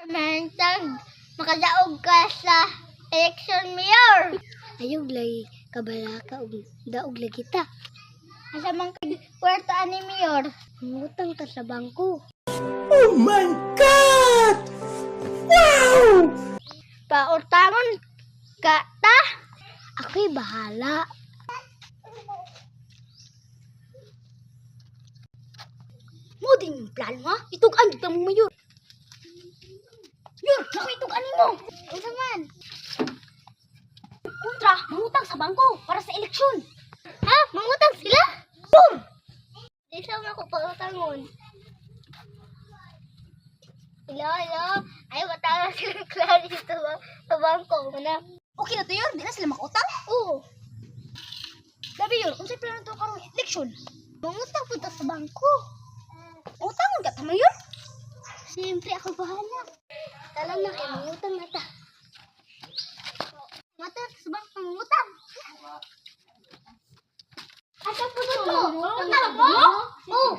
Mantag, makadaog ka sa election mayor. Ayog lagi kabala ka og daog lagi ta. Asa man kay kwarta ani mayor? Ngutang ta sa bangko. Oh my God! Wow! Pautangon ka ta. Ako'y bahala. Mo din yung plano ha? Itugan kita mo mayor. Mayor, naku itugan mo. Ano man? Kontra, mangutang sa bangko para sa eleksyon. Ha? Mangutang sila? Sure! Di sa ako pautangon. Hello? Ay, matanga sila klaro dito sa bangko. Mana? Okay na to yun, di na sila makautang. Oo. Sabi yun, kung sa'yo plano to karong eleksyon, Mangutang po sa bangko. utangon ka tama yun. Siyempre ako bahala. Tala na kayo, mangutang na ta. Mata sa bangko, mangutang. Asa po to? Mangutang mo? Oo.